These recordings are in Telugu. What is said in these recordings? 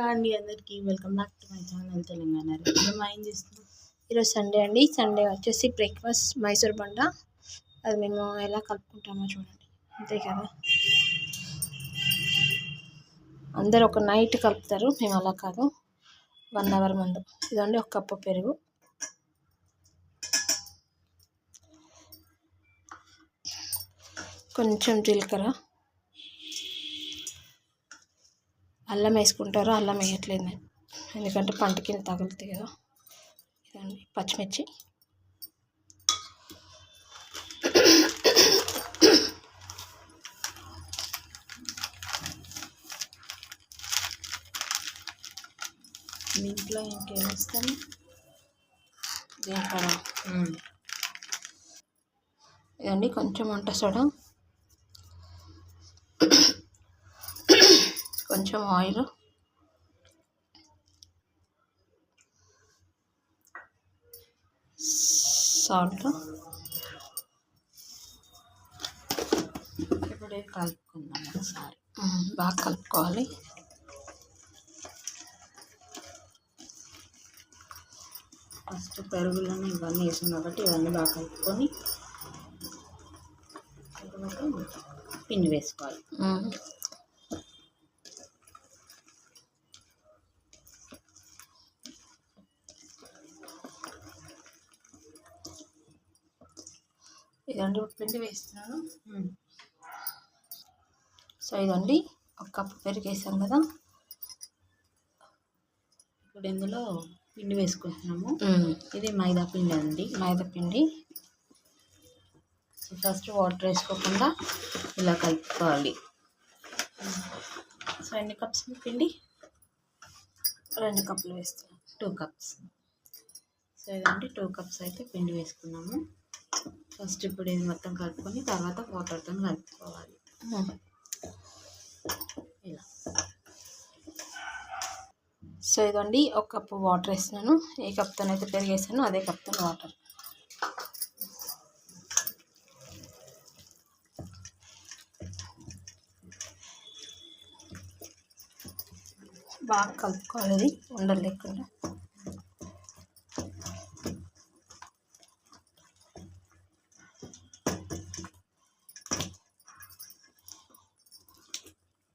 అండి అందరికీ welcome back to my channel Telangana మనం ఏం చేస్తున్నాం. ఈరోజు సండే అండి. సండే వచ్చేసి బ్రేక్ఫాస్ట్ మైసూర్ బొండ. అది మేము ఎలా కలుపుకుంటామో చూడండి. అంతే కదా, అందరు ఒక నైట్ కలుపుతారు, మేము అలా కాదు, 1 అవర్ ముందు. ఇదండి 1 కప్పు పెరుగు, కొంచెం జీలకర్ర, అల్లం వేసుకుంటారు, అల్లం వేయట్లేదు నేను ఎందుకంటే పంట కింద తగులుతాయి కదా. ఇదండి పచ్చిమిర్చి, మీ ఇంట్లో ఇంకేం ఇస్తాను జీలకర్ర, ఇదండి కొంచెం వంట సోడా, కొంచెం ఆయిల్, సాల్ట్. ఇప్పుడే కలుపుకుందాం ఒకసారి. బాగా కలుపుకోవాలి. ఫస్ట్ పెరుగులను ఇవన్నీ వేసాం కాబట్టి ఇవన్నీ బాగా కలుపుకొని పిండి వేసుకోవాలి. ఇదండి పిండి వేస్తున్నాను. సో ఇదండి 1 కప్పు పెరుగు వేసాం కదా. ఇప్పుడు ఇందులో పిండి వేసుకుంటున్నాము. ఇది మైదా పిండి అండి, మైదా పిండి. ఫస్ట్ వాటర్ వేసుకోకుండా ఇలా కలుపుకోవాలి. సో ఎన్ని కప్స్ పిండి? 2 కప్పులు వేస్తున్నాం. 2 కప్స్. సో ఇదండి 2 కప్స్ అయితే పిండి వేసుకున్నాము. ఫస్ట్ ఇప్పుడు ఇది మొత్తం కలుపుకొని తర్వాత వాటర్తో కలుపుకోవాలి. ఇలా. సో ఇదండి 1 కప్పు వాటర్ వేస్తున్నాను. ఏ కప్తో అయితే పెరుగు వేసాను అదే కప్తో వాటర్. బాగా కలుపుకోవాలి, ఉండలు లేకుండా.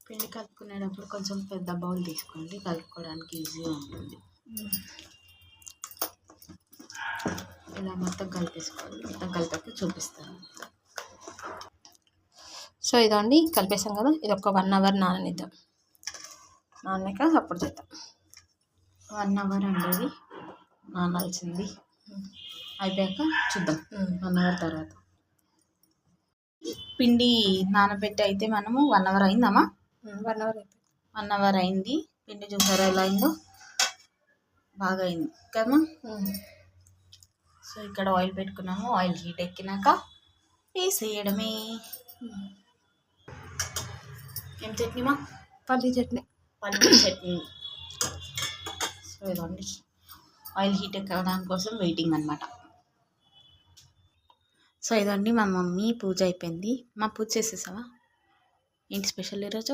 పిండి కలుపుకునేటప్పుడు కొంచెం పెద్ద బౌల్ తీసుకోండి, కలుపుకోవడానికి ఈజీగా ఉంటుంది. ఇలా మొత్తం కలిపేసుకోవాలి. మొత్తం కలిపాక చూపిస్తాను. సో ఇదండి కలిపేసాం కదా, ఇది ఒక 1 అవర్ నాననిద్దాం. నానాక అప్పుడు చేద్దాం. 1 అవర్ అండి ఇది నానాల్సింది. అయిపోయాక చూద్దాం 1 అవర్ తర్వాత. పిండి నానబెట్టి అయితే మనము 1 అవర్ అయిందమ్మా. 1 అవర్ అయిపోయింది. 1 అవర్ అయింది. పిండి చూసారా ఎలా అయిందో, బాగా అయింది కదమ్మా. సో ఇక్కడ ఆయిల్ పెట్టుకున్నాము. ఆయిల్ హీట్ ఎక్కినాక వేసేయడమే. ఏం చట్నీమా? పల్లి చట్నీ. పల్లి చట్నీ. సో ఇదండి ఆయిల్ హీట్ ఎక్కడానికి కోసం వెయిటింగ్ అనమాట. సో ఇదండి మా మమ్మీ పూజ అయిపోయింది. మా పూజ చేసేసావా? ఏంటి స్పెషల్ ఈరోజు?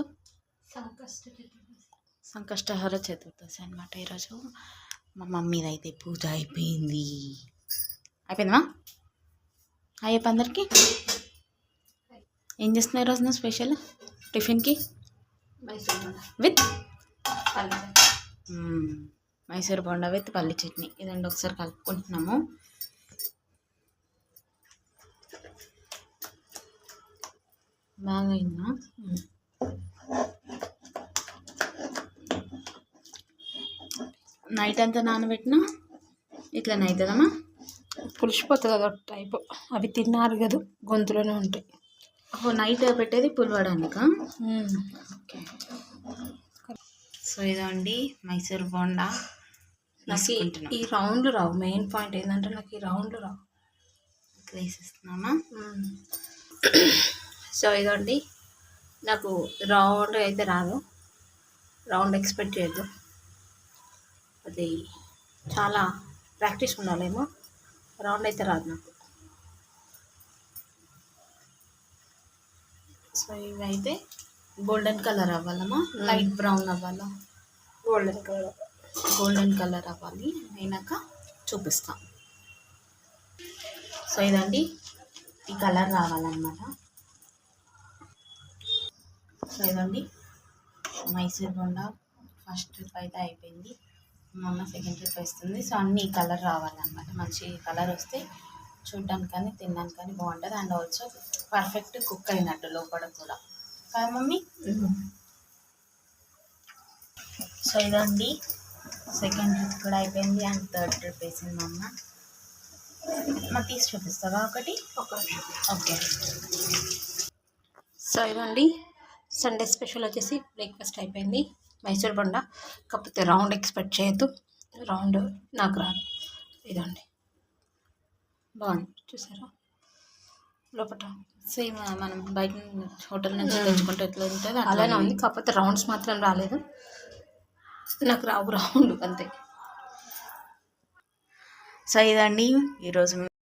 సంకష్టహర చతుర్దశి అనమాట ఈరోజు. మా మమ్మీది అయితే పూజ అయిపోయింది. అయిపోయిందమ్మా? అయ్యప్ప అందరికి ఏం చేస్తున్నావు ఈరోజు నువ్వు స్పెషల్ టిఫిన్కి? విత్ మైసూర్ బోండా విత్ పల్లి చట్నీ. ఇదండి ఒకసారి కలుపుకుంటున్నాము. బాగా అయిందా? నైట్ అంతా నానబెట్టినా ఇట్లనే అవుతుందమ్మా. పులిసిపోతుంది కదా టైపు. అవి తిన్నారు కదా, గొంతులోనే ఉంటాయి. నైట్ పెట్టేది పులవడానికా? ఓకే. సో ఇదండి మైసూర్ బోండా. నాకు ఈ రౌండ్లు రావు. మెయిన్ పాయింట్ ఏంటంటే నాకు ఈ రౌండ్లు రావు. వేసేస్తున్నామా? సో ఇదండి నాకు రౌండ్ అయితే రాదు. రౌండ్ ఎక్స్పెక్ట్ చేయొద్దు, అది చాలా ప్రాక్టీస్ ఉండాలేమో. రౌండ్ అయితే రాదు నాకు. సో ఇవి అయితే గోల్డెన్ కలర్ అవ్వాలమ్మా, లైట్ బ్రౌన్ అవ్వాలా? Golden colour. గోల్డెన్ కలర్ అవ్వాలి, అయినాక చూపిస్తాం. సో ఇదండి, ఈ కలర్ రావాలన్నమాట. సో ఇదండి మైసూర్ బోండా ఫస్ట్ ట్రిప్ అయితే అయిపోయింది. మా అమ్మ సెకండ్ ట్రిప్ వేస్తుంది. సో అన్నీ ఈ కలర్ రావాలన్నమాట. మంచి కలర్ వస్తే చూడడానికి కానీ తినడానికి కానీ బాగుంటుంది. అండ్ ఆల్సో పర్ఫెక్ట్ కుక్ అయినట్టు లోపల కూడా కదా మమ్మీ. సో ఇదండి సెకండ్ ట్రిప్ కూడా అయిపోయింది. అండ్ థర్డ్ ట్రిప్ వేసింది మా అమ్మ. మాకు తీసి చూపిస్తావా ఒకటి? ఓకే. సో ఇదండి సండే స్పెషల్ వచ్చేసి బ్రేక్ఫాస్ట్ అయిపోయింది. మైసూర్ బొండా, కాకపోతే రౌండ్ ఎక్స్పెక్ట్ చేయొద్దు, రౌండ్ నాకు రాదు. ఇదండి బాగుంది, చూసారా లోపల సేమ్ మనం బయట హోటల్ నుంచి తెచ్చుకుంటే ఎట్లా ఉంటుంది అలానే ఉంది, కాకపోతే రౌండ్స్ మాత్రం రాలేదు. నాకు రావు రౌండ్ అంతే. సో ఇదండి ఈరోజు